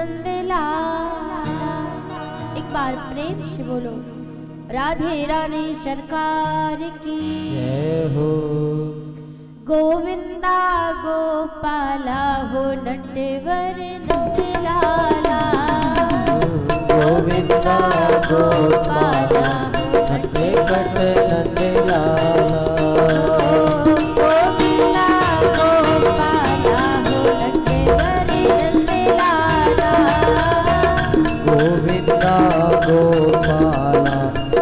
नंदलाला। एक बार प्रेम से बोलो राधे रानी सरकार की जय हो। गोविंदा गोपाला हो नटवर नंदलाला। गोविंदा गोपाला नटवर नंदलाला। गोविंदा गोपाला हो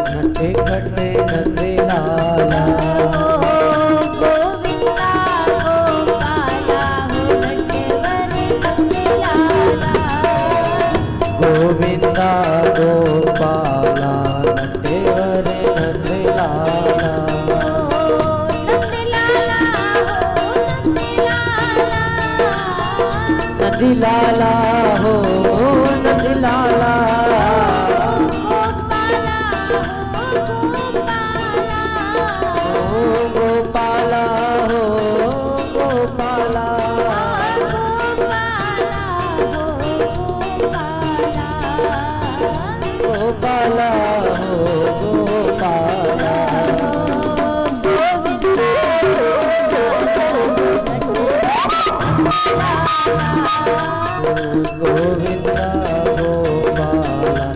नटवर नंदलाला। गोविंदा गोपाला नटवर नंदलाला। गोविंदा गोपाला नटवर नंदलाला। नंदलाला हो नंदलाला। गोपाला हो गोपाला। गोपाला हो गोपाला। गोविंदा गोपाला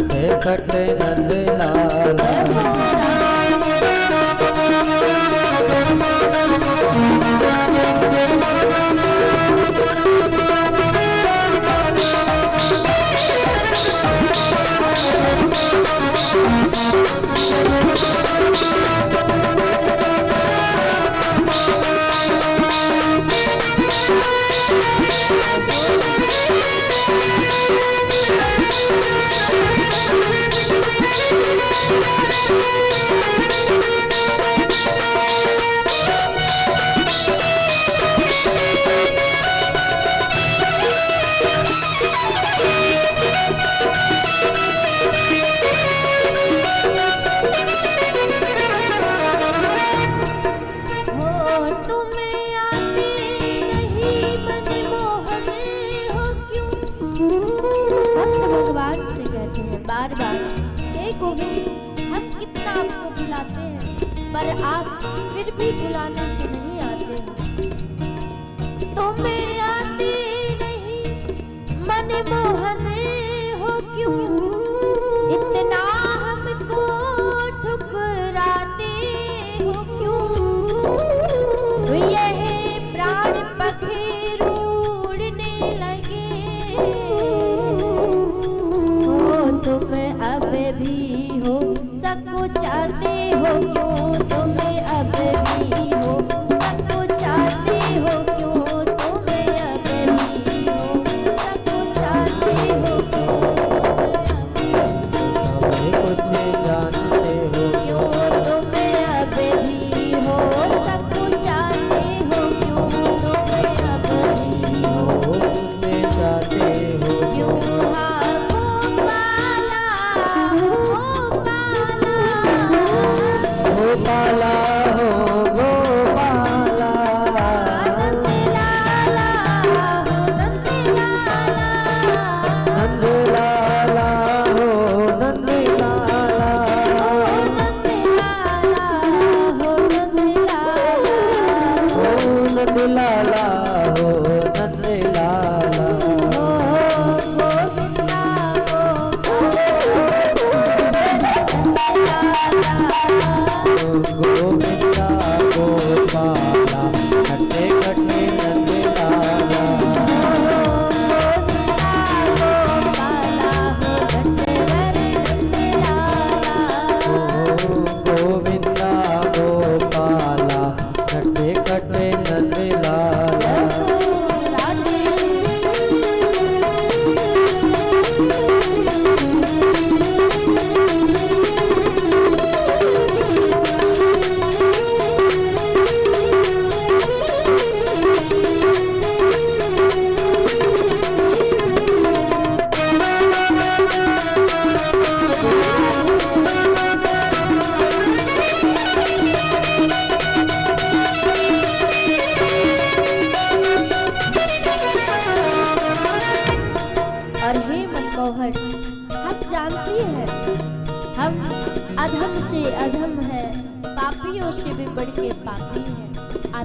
नटखट नंदलाला।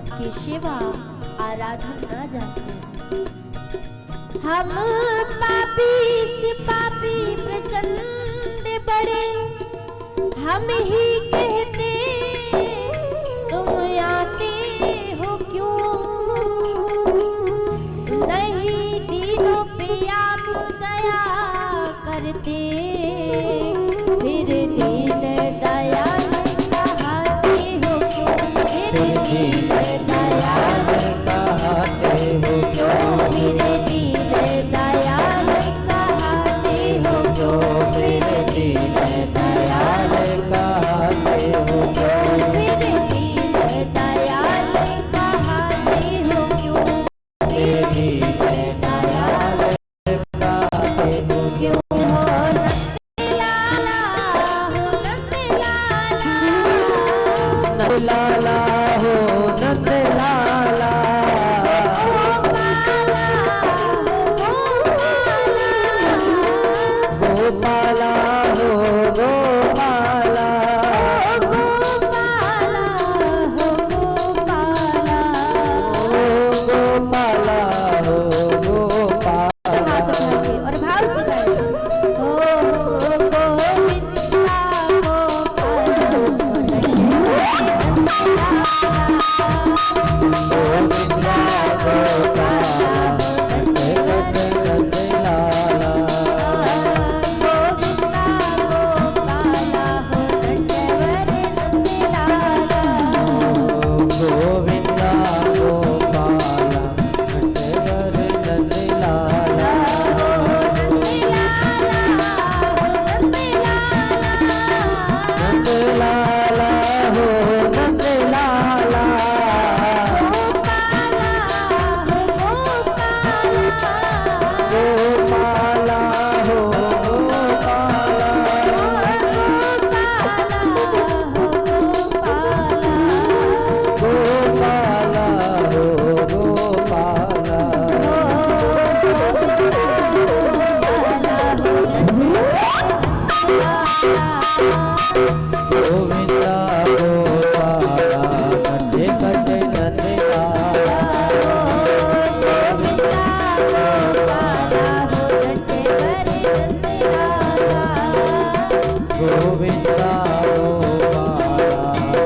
आपकी सेवा आराधना ना जानते। हम पापी से पापी प्रचंड बड़े, हम ही कहते तुम आते हो क्यों? नहीं दीनों पे आप दया करते, फिर दीन दयाल कहाते हो क्यों? फिर दीन दयाल कहाते हो क्यों? फिर दीन दयाल कहाते हो क्यों? फिर दीन दयाल कहाते हो फिर दीन दयाल कहाते हो क्यों? फिर दीन दयाल कहाते हो क्यों हो नंदलाला, हो नंदलाला, नंदलाला हो नंदलाला, गोपाला हो गोपाला, गोपाला गोपाला हो गोपाला, गोपाला हो गोपाला, हाथ उठाइए और भाव से गाइए। हो गोविंदा गोविंदा गोपाला, नंद नंदलाला, गोविंदा गोपाला, नटवर नंदलाला, नंदलाला हो नंदलाला, गोपाला हो गोपाला, गोपाला हो गोपाला, गोविंदा गोपाला, कटे कटे नंदलाला, गोविंदा गोपाला,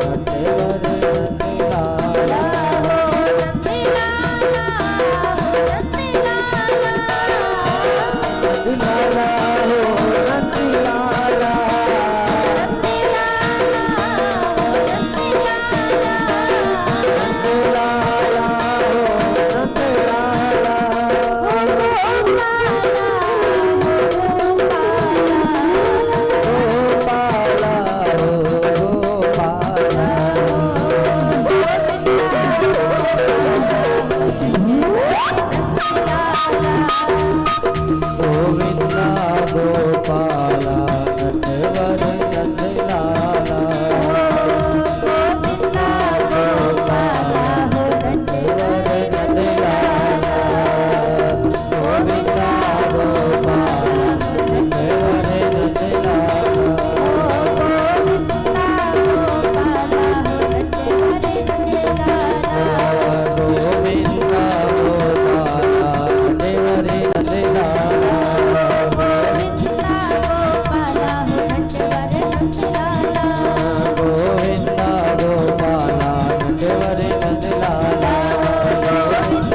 नटवर नंदलाला, नंदलाला हो नंदलाला, नंदलाला हो नंदलाला, गोपाला हो गोपाला, गोविंदा गोपाला, नटवर नंदलाला, नटवर नंदलाला, गोविंदा गोपाला, नटवर नंदलाला, गोविंदा गोपाला, नटवर नंदलाला, गोविंदा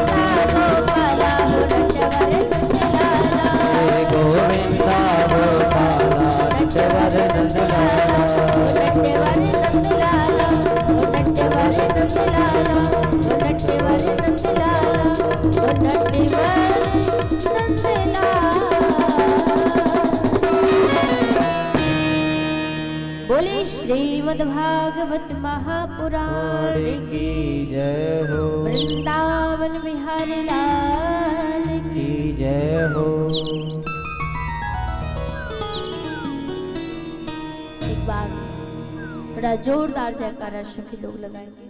गोपाला, नटवर नंदलाला, गोविंदा गोपाला, नटवर बोले श्रीमद् भागवत महापुराण की जय हो, वृंदावन बिहारी लाल की की जय हो। एक बार बड़ा जोरदार जयकारा सभी लोग लगाएंगे।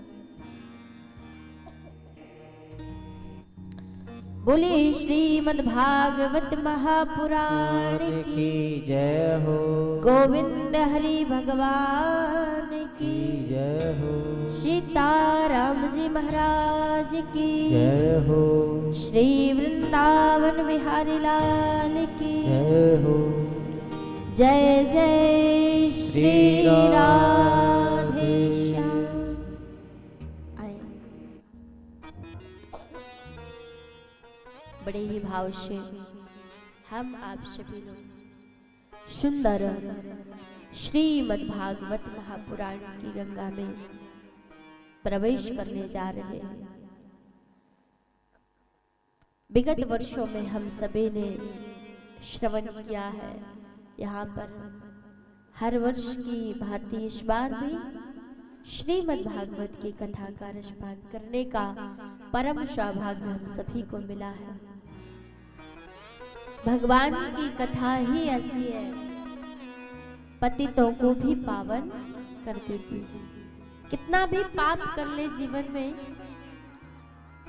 बोले श्रीमद् भागवत महापुराण की की जय हो। गोविंद हरि भगवान की जय हो। सीताराम जी महाराज की जय हो। श्री वृंदावन बिहारी लाल की जय हो। जय जय श्री राधे श्याम। आए बड़े ही भाव से हम आप सभी लोग सुंदर श्रीमद् भागवत महापुराण की गंगा में प्रवेश करने जा रहे हैं। विगत वर्षों में हम सभी ने श्रवण किया है। यहाँ पर हर वर्ष की भांति इस बार भी श्रीमद् भागवत की कथा का रसपान करने का परम सौभाग्य हम सभी को मिला है। भगवान की कथा ही ऐसी है, पतितों को भी पावन कर देती। कितना भी पाप कर ले जीवन में,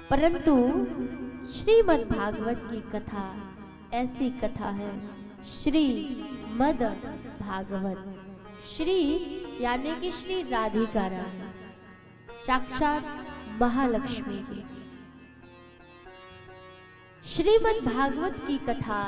परंतु श्रीमद् भागवत की कथा ऐसी कथा है, श्रीमद् भागवत। श्री यानी कि श्री राधिका रानी, साक्षात महालक्ष्मी जी। श्रीमद् भागवत की कथा